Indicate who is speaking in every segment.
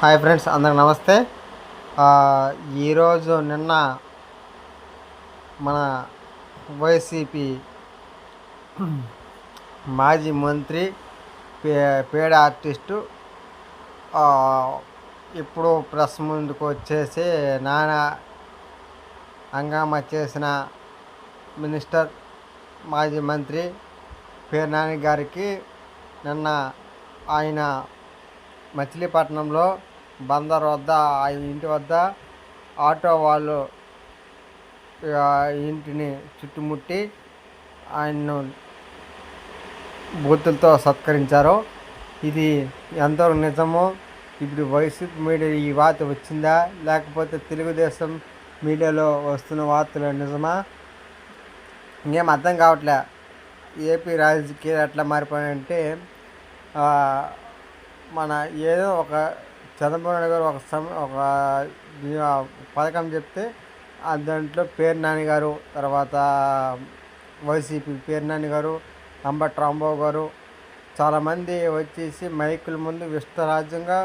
Speaker 1: Hi friends, అందరికి నమస్తే. ఈరోజు నిన్న మన వైసీపీ మాజీ మంత్రి పేడ ఆర్టిస్టు ఇప్పుడు ప్రెస్ ముందుకు వచ్చేసి నానా హంగామా చేసిన మినిస్టర్ మాజీ మంత్రి పేరు నాని గారికి నిన్న ఆయన మచిలీపట్నంలో బందర్ వద్ద ఆ ఇంటి వద్ద ఆటో వాళ్ళు ఇంటిని చుట్టుముట్టి ఆయన్ను బూతులతో సత్కరించారు. ఇది ఎంతవరకు నిజమో ఇప్పుడు వైసీపీ మీడియా ఈ వార్త వచ్చిందా, లేకపోతే తెలుగుదేశం మీడియాలో వస్తున్న వార్తలు నిజమా, ఇంకేం అర్థం కావట్లే. ఏపీ రాజకీయాలు ఎట్లా మారిపోయాయంటే మన ఏదో ఒక చంద్రబాబు నాయుడు గారు ఒక పథకం చెప్తే దాంట్లో పేరు నాని గారు, తర్వాత వైసీపీ పేరు నాని గారు, అంబటి రాంబాబు గారు చాలామంది వచ్చేసి మైకుల ముందు విస్తరాజ్యంగా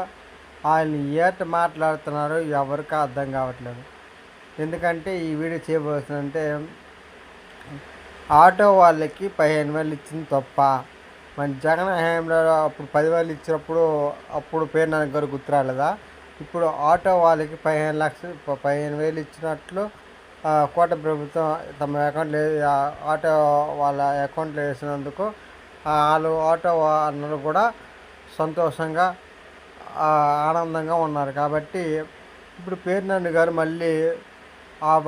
Speaker 1: ఆయన ఏట మాట్లాడుతున్నారు, ఎవరికీ అర్థం కావట్లేదు. ఎందుకంటే ఈ వీడియో చేయబోతుందంటే ఆటో వాళ్ళకి 15,000 ఇచ్చింది తప్ప, మన జగన్ హయాంలో అప్పుడు 10,000 ఇచ్చినప్పుడు అప్పుడు పేరు నాని గారు గుర్తురాలేదా? ఇప్పుడు ఆటో వాళ్ళకి 15,000 ఇచ్చినట్లు కోట ప్రభుత్వం తమ అకౌంట్లో ఆటో వాళ్ళ అకౌంట్లో వేసినందుకు వాళ్ళు ఆటో అన్నలు కూడా సంతోషంగా ఆనందంగా ఉన్నారు. కాబట్టి ఇప్పుడు పేరు నాని గారు మళ్ళీ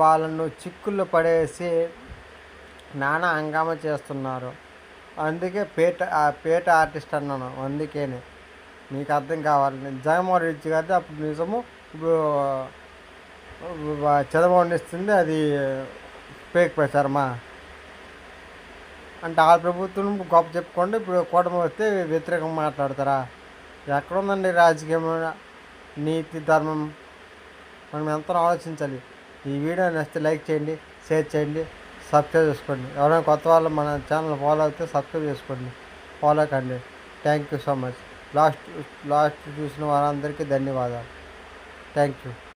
Speaker 1: వాళ్ళను చిక్కుల్లో పడేసి నానా హంగామా చేస్తున్నారు. అందుకే పేట ఆర్టిస్ట్ అన్నాను. అందుకేనే మీకు అర్థం కావాలి. జగన్మోహన్ రెడ్డి గారిది అప్పుడు నిజము, ఇప్పుడు చంద్రబాబు ఇస్తుంది అది ఫేక్ ప్రచారమా అంటే ఆ ప్రభుత్వం గొప్ప చెప్పుకోండి, ఇప్పుడు కూటమి వస్తే వ్యతిరేకంగా మాట్లాడతారా? ఎక్కడుందండి రాజకీయం, నీతి, ధర్మం? మనం ఎంతో ఆలోచించాలి. ఈ వీడియో నచ్చితే లైక్ చేయండి, షేర్ చేయండి, సబ్స్క్రైబ్ చేసుకోండి. ఎవరైనా కొత్త వాళ్ళు మన ఛానల్ ఫాలో అయితే సబ్స్క్రైబ్ చేసుకోండి, ఫాలో కండి. Thank you so much. Last చూసిన వారందరికీ ధన్యవాదాలు. Thank you.